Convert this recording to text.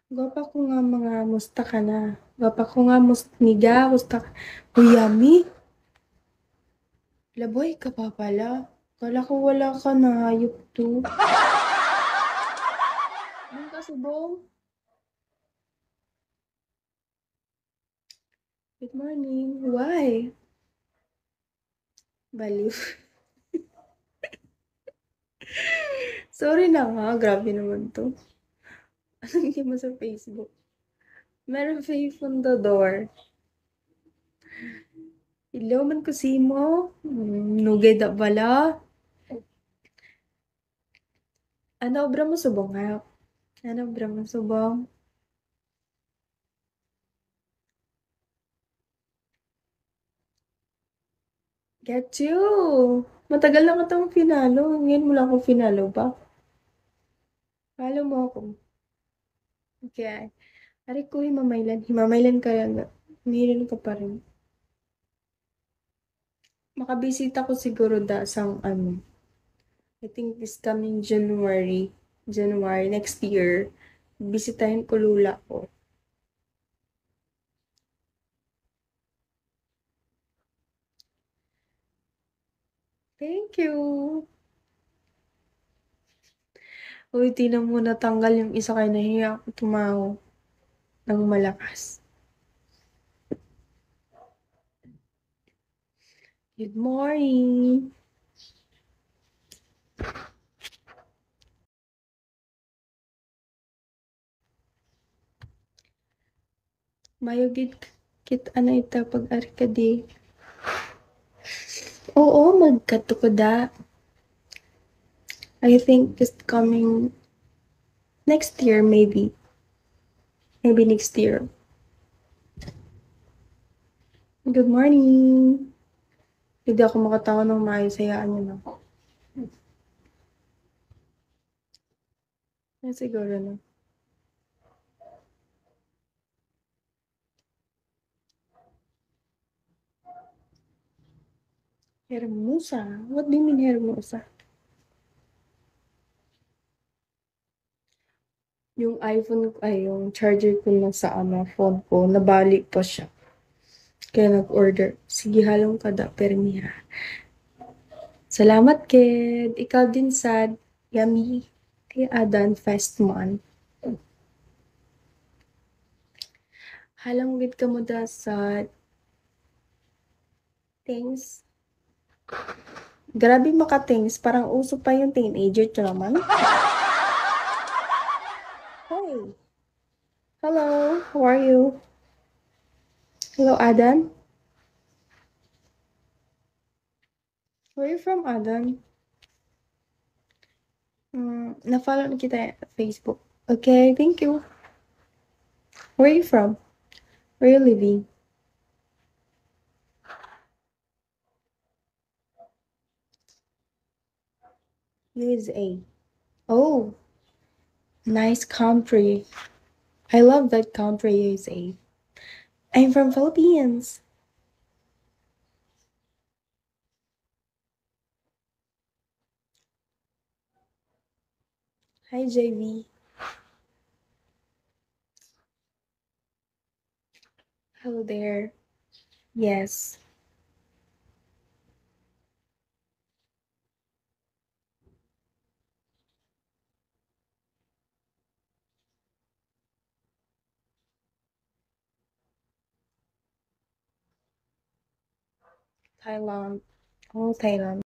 Gwapa ko nga mga musta ka na. Gwapa ko nga miga, musta ka. Uy, yummy. Laboy ka pa pala. Kala ko wala ka na, hayop to. Doon ka subong. Good morning. Why? Baliw. Sorry na nga, grabe naman to. Anong hindi mo sa Facebook? Meron faith on the door. Hello man ko simo. Nugay da bala. Ano obra mo subong ha? Ano obra mo subong? Get you! Matagal na kitang finalo. Ngayon mo lang ako finalo ba? Follow mo ako. Okay. Ari ko himamaylan. Himamaylan ka lang. Mayroon ka pa rin. Makabisita ko siguro sang ano. I think this coming January. January next year. Bisitahin ko lula ko. Thank you! Uy, tinan mo natanggal yung isa kay nahiya ako tumawa ng malakas. Good morning! Mayugid kit ano ita pag-ari ka di. Oo, magkatukoda. I think this coming next year maybe. Maybe next year. Good morning! Hindi ako makatawa ng maayos. Hayaan niyo na. Siguro na. Hermosa? What do you mean hermosa? Yung iPhone, ay, yung charger ko na sa phone ko, nabali pa siya. Kaya nag-order. Sige, halong kada, permiha. Salamat, kid. Ikaw din, sad. Yummy. Kay Adan, fast man. Halang gid ka mo da, sad. Thanks. Grabe maka-thanks. Parang uso pa yung teenager to naman. Hi. Hello. How are you? Hello, Adan. Where are you from, Adan? Na-follow na kita sa Facebook. Okay, thank you. Where are you from? Where are you living? USA. Oh, nice country. I love that country, USA. I'm from Philippines. Hi, JV. Hello there. Yes. Thailand. Oh, Thailand.